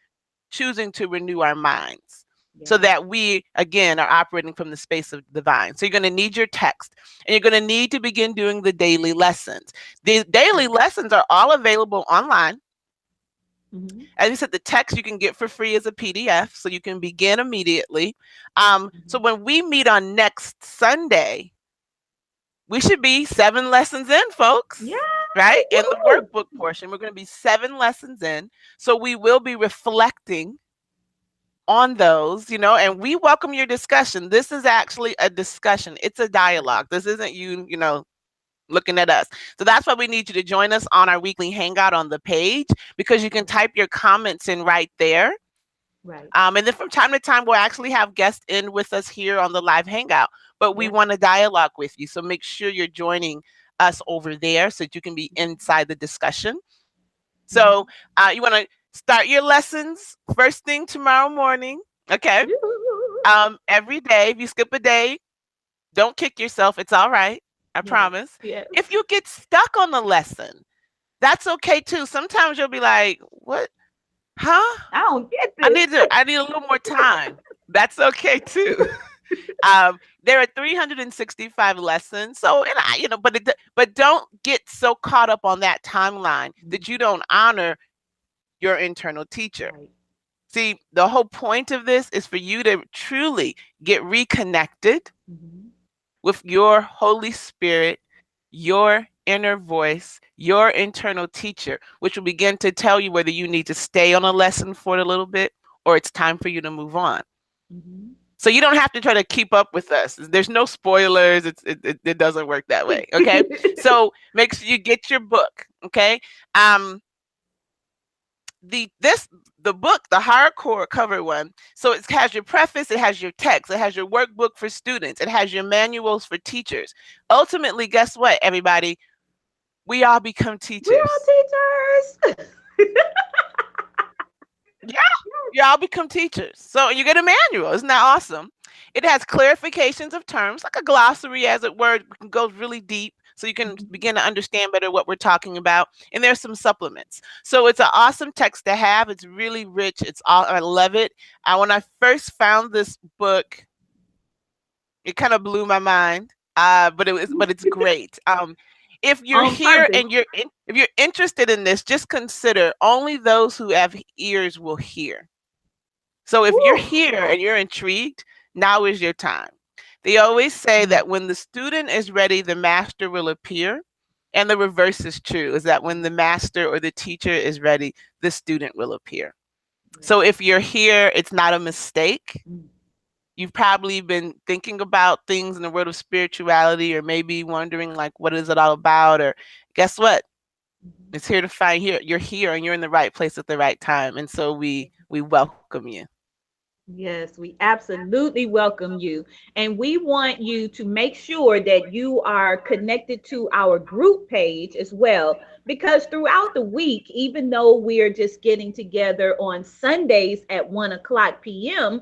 C: choosing to renew our minds so
A: Yes.
C: that we, again, are operating from the space of divine. So you're going to need your text, and you're going to need to begin doing the daily lessons. The daily lessons are all available online.
A: Mm-hmm.
C: As you said, the text you can get for free as a PDF, so you can begin immediately. So
A: Mm-hmm.
C: when we meet on next Sunday, we should be 7 lessons in,
A: Yeah.
C: folks. Right? In the
A: Woo.
C: workbook portion, we're going to be 7 lessons in. So we will be reflecting on those, and we welcome your discussion. This is actually a discussion, it's a dialogue. This isn't looking at us. So that's why we need you to join us on our weekly hangout on the page, because you can type your comments in right there.
A: Right.
C: And then from time to time, we'll actually have guests in with us here on the live hangout. But we
A: Yeah.
C: want to dialogue with you. So make sure you're joining us over there so that you can be inside the discussion.
A: Mm-hmm.
C: So you want to start your lessons first thing tomorrow morning. Okay. Every day. If you skip a day, don't kick yourself. It's all right. I
A: Yes.
C: promise.
A: Yes.
C: If you get stuck on the lesson, that's okay too. Sometimes you'll be like, what? Huh?
A: I don't get
C: I
A: this.
C: need to I need a little more time. That's okay too. There are 365 lessons. So, and but don't get so caught up on that timeline that you don't honor your internal teacher.
A: Right.
C: See, the whole point of this is for you to truly get reconnected
A: Mm-hmm.
C: with your Holy Spirit, your inner voice, your internal teacher, which will begin to tell you whether you need to stay on a lesson for a little bit or it's time for you to move on.
A: Mm-hmm.
C: So you don't have to try to keep up with us. There's no spoilers. It doesn't work that way. Okay. So make sure you get your book. Okay. Um, the book, the hardcore cover one, so it has your preface, it has your text, it has your workbook for students, it has your manuals for teachers. Ultimately, guess what, everybody? We all become
A: We
C: teachers.
A: are teachers.
C: Yeah, you all become teachers. So you get a manual. Isn't that awesome? It has clarifications of terms, like a glossary, as it were. It goes really deep, so you can
A: Mhm.
C: begin to understand better what we're talking about. And there's some supplements. So it's an awesome text to have. It's really rich. I love it. When I first found this book, it kind of blew my mind. But it's great. If you're
A: On
C: here
A: purpose.
C: and if you're interested in this, just consider only those who have ears will hear. So if you're
A: Woo.
C: here and you're intrigued, now is your time. They always say
A: Mm.
C: that when the student is ready, the master will appear. And the reverse is true, is that when the master or the teacher is ready, the student will appear. So
A: Yes.
C: if you're here, it's not a mistake.
A: Mm.
C: You've probably been thinking about things in the world of spirituality, or maybe wondering like, what is it all about? Or guess what?
A: Mhm.
C: It's here to find here. You're here and you're in the right place at the right time. And so we welcome you.
A: Yes, we absolutely welcome you. And we want you to make sure that you are connected to our group page as well. Because throughout the week, even though we're just getting together on Sundays at 1 o'clock p.m.,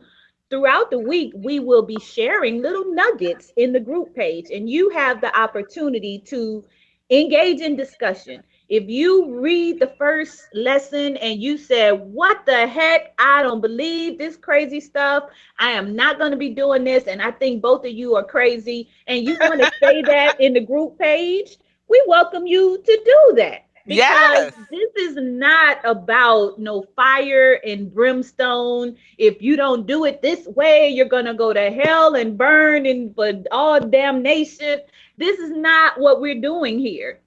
A: throughout the week, we will be sharing little nuggets in the group page. And you have the opportunity to engage in discussion. If you read the first lesson and you said, what the heck? I don't believe this crazy stuff. I am not going to be doing this. And I think both of you are crazy. And you want to say that in the group page, we welcome you to do that, because
C: Yes.
A: this is not about no fire and brimstone. If you don't do it this way, you're going to go to hell and burn and for all damnation. This is not what we're doing here.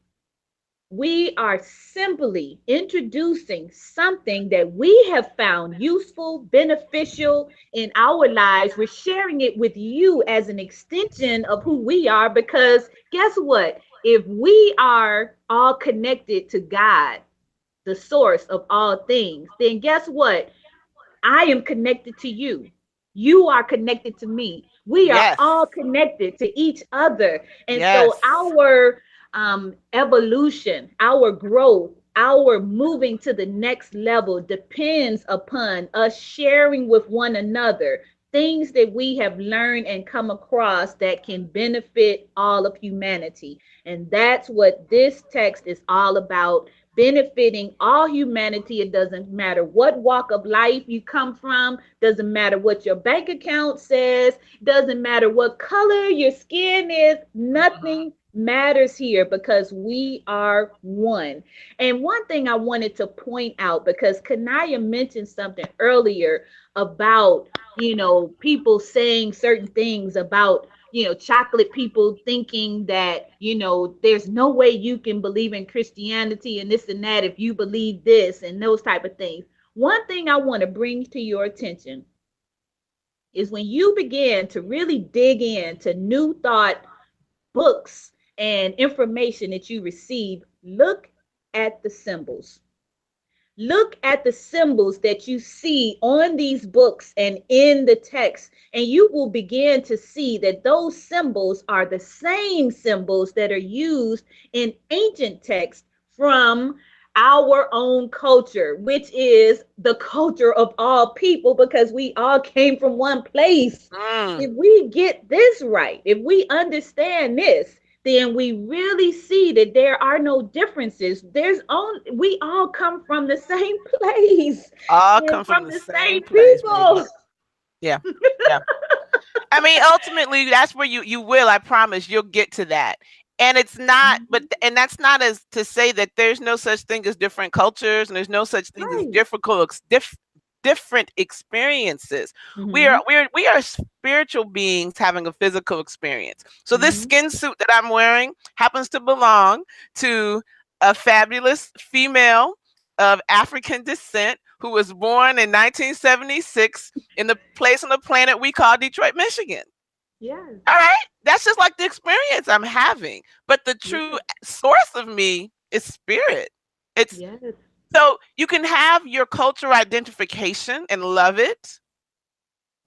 A: We are simply introducing something that we have found useful, beneficial in our lives. We're sharing it with you as an extension of who we are, because guess what? If we are all connected to God, the source of all things, then guess what? I am connected to you. You are connected to me. We are
C: Yes.
A: all connected to each other. And so
C: Yes.
A: our evolution, our growth, our moving to the next level depends upon us sharing with one another things that we have learned and come across that can benefit all of humanity. And that's what this text is all about, benefiting all humanity. It doesn't matter what walk of life you come from, doesn't matter what your bank account says, doesn't matter what color your skin is,
C: Mhm.
A: nothing matters here because we are one. And one thing I wanted to point out, because Kanaya mentioned something earlier about, people saying certain things about, chocolate people thinking that, there's no way you can believe in Christianity and this and that if you believe this and those type of things. One thing I want to bring to your attention is when you begin to really dig into New Thought books and information that you receive, look at the symbols. Look at the symbols that you see on these books and in the text, and you will begin to see that those symbols are the same symbols that are used in ancient texts from our own culture, which is the culture of all people, because we all came from one place.
C: Mm.
A: If we get this right, if we understand this, then we really see that there are no differences. We all come from the same place
C: All
A: and
C: come from
A: from
C: the
A: the
C: same
A: same
C: place, baby.
A: people.
C: Yeah. Yeah. I mean, ultimately, that's where you will. I promise you'll get to that. And it's not, but
A: Mhm.
C: and that's not as to say that there's no such thing as different cultures and there's no such thing as
A: Right.
C: different experiences.
A: Mhm.
C: We are spiritual beings having a physical experience. So this
A: Mhm.
C: skin suit that I'm wearing happens to belong to a fabulous female of African descent who was born in 1976 in the place on the planet we call Detroit, Michigan.
A: Yes.
C: All right. That's just like the experience I'm having. But the true
A: Yes.
C: source of me is spirit. It's
A: Yes.
C: so you can have your cultural identification and love it.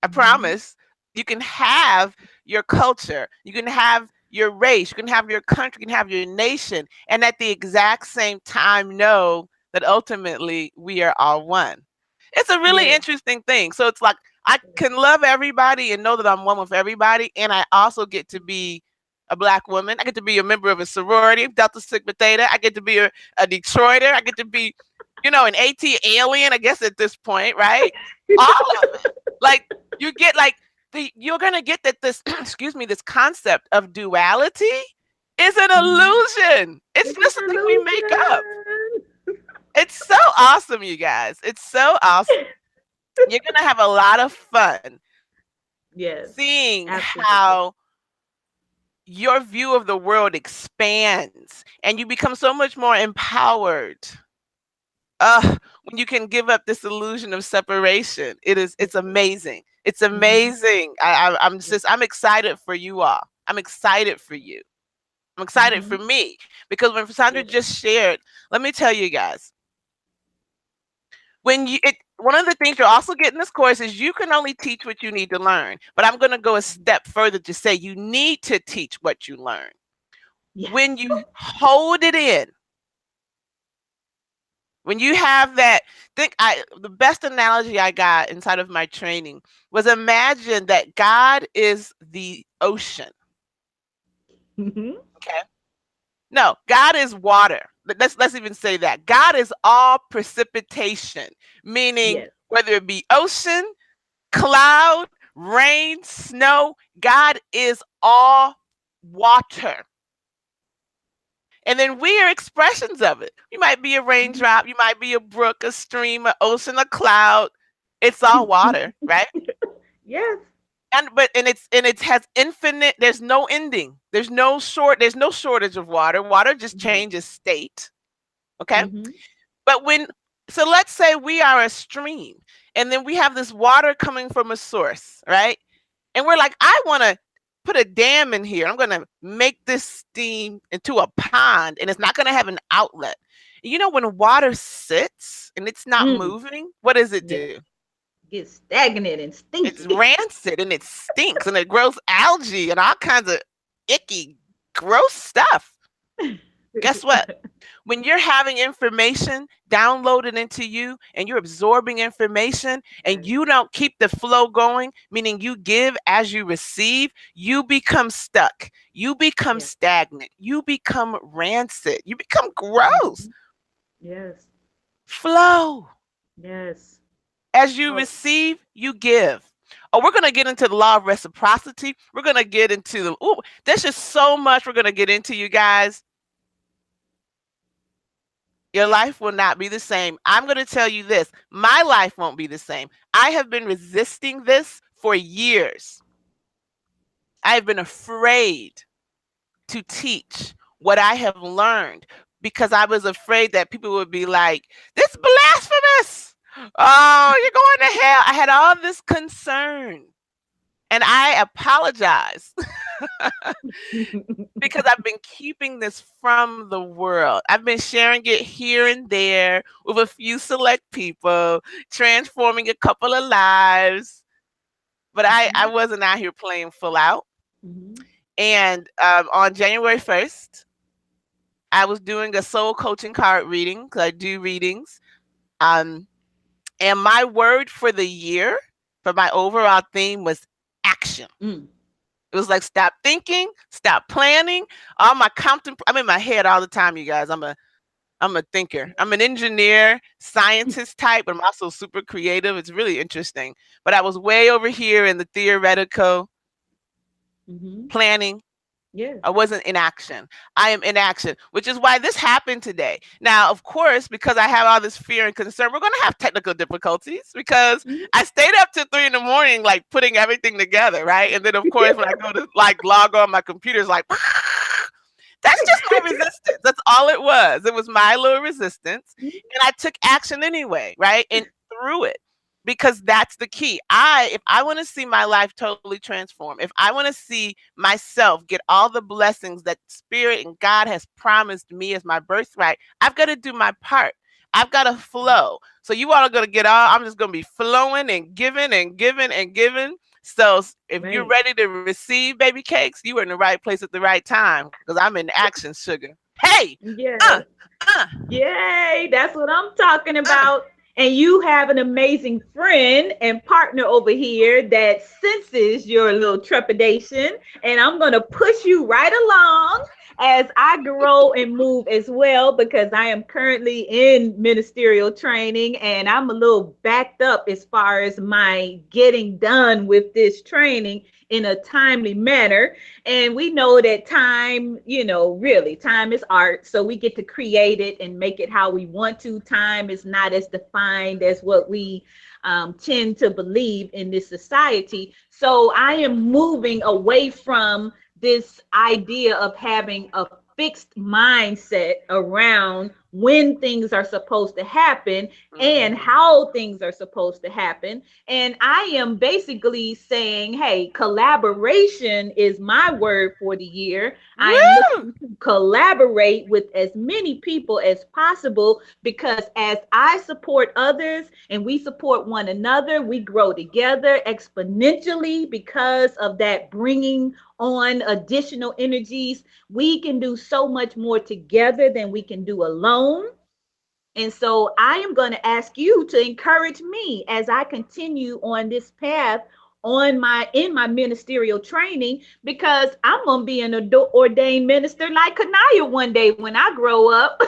C: I
A: Mhm.
C: promise. You can have your culture. You can have your race. You can have your country. You can have your nation. And at the exact same time, know that ultimately we are all one. It's a really
A: Yes.
C: interesting thing. So it's like I can love everybody and know that I'm one with everybody. And I also get to be a black woman. I get to be a member of a sorority, Delta Sigma Theta. I get to be a Detroiter. I get to be, an AT alien, I guess at this point, right? All of it. Like you get like you're gonna get that this excuse me, this concept of duality is an
A: Mhm.
C: illusion. It's
A: It's a
C: just a thing we make up.
A: solution.
C: It's so awesome, you guys. It's so awesome. You're gonna have a lot of fun
A: Yes.
C: seeing
A: Absolutely.
C: how your view of the world expands and you become so much more empowered. When you can give up this illusion of separation, it's amazing. It's
A: Mhm.
C: amazing. I'm excited for you all. I'm excited for you. I'm excited for
A: Mhm.
C: me because when Sandra
A: Yes.
C: just shared, let me tell you guys, one of the things you'll also get in this course is you can only teach what you need to learn. But I'm going to go a step further to say you need to teach what you learn. When
A: Yes.
C: you hold it in, when you have that, the best analogy I got inside of my training was imagine that God is the ocean.
A: Mhm.
C: Okay. No, God is water. Let's even say that. God is all precipitation, meaning
A: Yes.
C: whether it be ocean, cloud, rain, snow, God is all water. And then we are expressions of it. You might be a raindrop, you might be a brook, a stream, an ocean, a cloud. It's all water, right?
A: Yes.
C: And it has infinite, there's no ending. There's no shortage of water. Water just
A: Yes.
C: changes state. Okay?
A: Mhm.
C: But so let's say we are a stream and then we have this water coming from a source, right? And we're like, I want to put a dam in here. I'm going to make this steam into a pond and it's not going to have an outlet. When water sits and it's not
A: Mm.
C: moving, what does it
A: Yes.
C: do?
A: Get stagnant and
C: It's
A: stinky.
C: rancid and it stinks and it grows algae and all kinds of icky, gross stuff. Guess what? When you're having information downloaded into you and you're absorbing information and
A: Yes.
C: you don't keep the flow going, meaning you give as you receive, you become stuck. You become
A: Yes.
C: stagnant. You become rancid. You become gross.
A: Mhm. Yes.
C: Flow.
A: Yes.
C: As you
A: Oh.
C: receive, you give. Oh, we're going to get into the law of reciprocity. We're going to get into the, ooh, there's just so much we're going to get into, you guys. Your life will not be the same. I'm going to tell you this, my life won't be the same. I have been resisting this for years. I have been afraid to teach what I have learned because I was afraid that people would be like, this blasphemous. Oh, you're going to hell. I had all this concern. And I apologize because I've been keeping this from the world. I've been sharing it here and there with a few select people, transforming a couple of lives. But I
A: Mhm.
C: wasn't out here playing full out.
A: Mhm.
C: And on January 1st, I was doing a soul coaching card reading because I do readings. Um, and my word for the year, for my overall theme, was action.
A: Mm.
C: It was like stop thinking, stop planning. All my I'm in my head all the time, you guys. I'm a thinker. I'm an engineer, scientist type, but I'm also super creative. It's really interesting. But I was way over here in the theoretical
A: Mhm.
C: planning.
A: Yes.
C: I wasn't in action. I am in action, which is why this happened today. Now, of course, because I have all this fear and concern, we're going to have technical difficulties because
A: Mhm.
C: I stayed up till 3 in the morning, like putting everything together, right? And then, of course, when I go to like log on, my computer's like, that's just my resistance. That's all it was. It was my little resistance. And I took action anyway, right? And through it. Because that's the key. If I want to see my life totally transform, if I want to see myself get all the blessings that Spirit and God has promised me as my birthright, I've got to do my part. I've got to flow. So you all are going to get all, I'm just going to be flowing and giving and giving and giving. So if you're
A: Right.
C: ready to receive baby cakes, you are in the right place at the right time because I'm in action, sugar. Hey, uh,
A: Yes.
C: uh,
A: Yay, that's what I'm talking
C: uh.
A: about. And you have an amazing friend and partner over here that senses your little trepidation. And I'm going to push you right along as I grow and move as well, because I am currently in ministerial training and I'm a little backed up as far as my getting done with this training in a timely manner. And we know that time, really, time is art. So we get to create it and make it how we want to. Time is not as defined as what we tend to believe in this society. So I am moving away from this idea of having a fixed mindset around when things are supposed to happen and
C: Mhm.
A: how things are supposed to happen. And I am basically saying, hey, collaboration is my word for the year. I am
C: Woo!
A: looking to collaborate with as many people as possible, because as I support others and we support one another, we grow together exponentially because of that bringing on additional energies. We can do so much more together than we can do alone. And so I am going to ask you to encourage me as I continue on this path on my in my ministerial training, because I'm going to be an ordained minister like Kanaya one day when I grow up.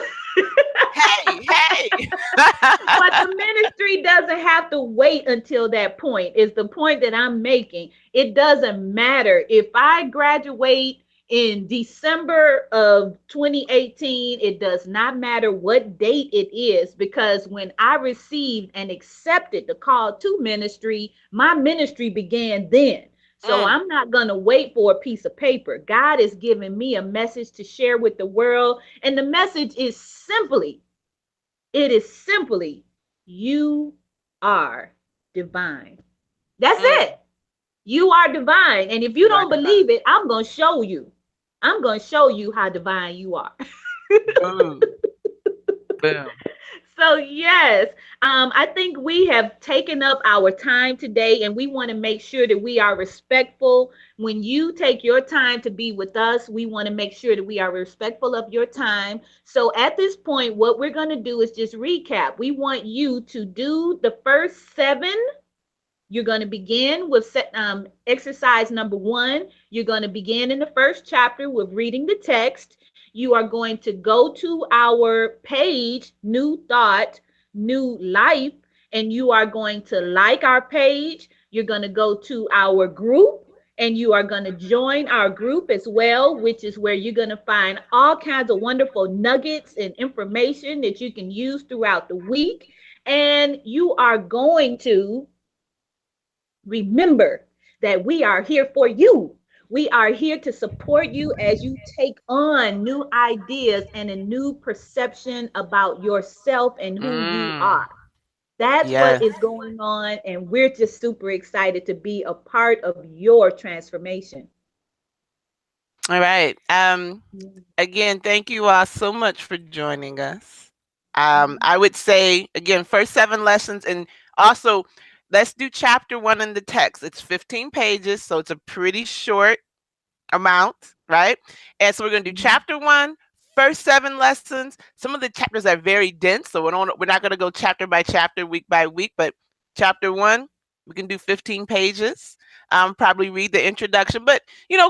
C: Hey, hey.
A: But the ministry doesn't have to wait until that point, is the point that I'm making. It doesn't matter if I graduate in December of 2018. It does not matter what date it is, because when I received and accepted the call to ministry, my ministry began then. So
C: Mm,
A: I'm not going to wait for a piece of paper. God is giving me a message to share with the world. And the message is simply, you are divine. That's
C: mm.
A: it. You are divine. And if you
C: You are
A: don't
C: divine.
A: believe it, I'm going to show you. I'm going to show you how divine you are.
C: Boom, boom.
A: So, yes, I think we have taken up our time today, and we want to make sure that we are respectful. When you take your time to be with us, we want to make sure that we are respectful of your time. So, at this point, what we're going to do is just recap. We want you to do the first 7. You're going to begin with exercise number 1. You're going to begin in the first chapter with reading the text. You are going to go to our page, New Thought, New Life, and you are going to like our page. You're going to go to our group and you are going to join our group as well, which is where you're going to find all kinds of wonderful nuggets and information that you can use throughout the week. And you are going to remember that we are here for you. We are here to support you as you take on new ideas and a new perception about yourself and who you
C: Mm,
A: are. That's what
C: yes.
A: is going on. And we're just super excited to be a part of your transformation.
C: All right. Again, thank you all so much for joining us. I would say again, first 7 lessons, and also let's do chapter one in the text. It's 15 pages, so it's a pretty short amount, right? And so we're going to do chapter one, first 7 lessons. Some of the chapters are very dense, so we're not going to go chapter by chapter, week by week, but chapter one, we can do 15 pages. Probably read the introduction, but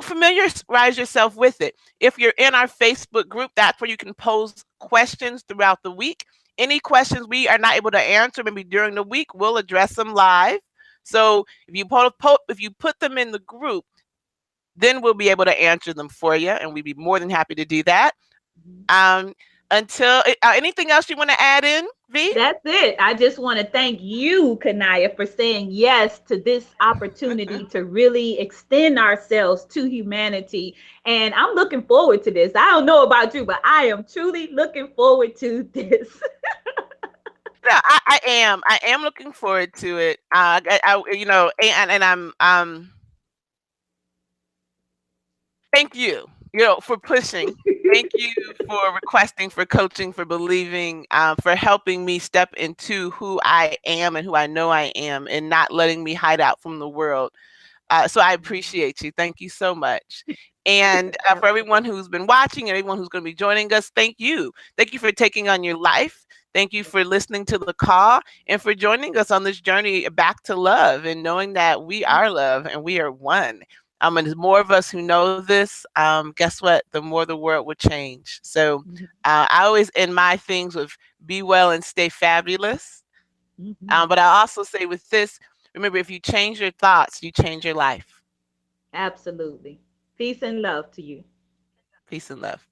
C: familiarize yourself with it. If you're in our Facebook group, that's where you can pose questions throughout the week. Any questions we are not able to answer, maybe during the week, we'll address them live. So if you put them in the group, then we'll be able to answer them for you, and we'd be more than happy to do that. Um, until anything else you want to add in, V?
A: That's it. I just want to thank you, Kanaya, for saying yes to this opportunity to really extend ourselves to humanity. And I'm looking forward to this. I don't know about you, but I am truly looking forward to this.
C: Yeah, I am. I am looking forward to it. And thank you, for pushing. Thank you for requesting, for coaching, for believing, for helping me step into who I am and who I know I am, and not letting me hide out from the world. So I appreciate you. Thank you so much. And for everyone
A: Absolutely.
C: who's been watching and everyone who's going to be joining us, thank you. Thank you for taking on your life. Thank you for listening to the call and for joining us on this journey back to love and knowing that we are love and we are one. And there's more of us who know this. Guess what? The more the world will change. So I always end my things with be well and stay fabulous. But I also say with this, remember, if you change your thoughts, you change your life.
A: Absolutely. Peace and love to you.
C: Peace and love.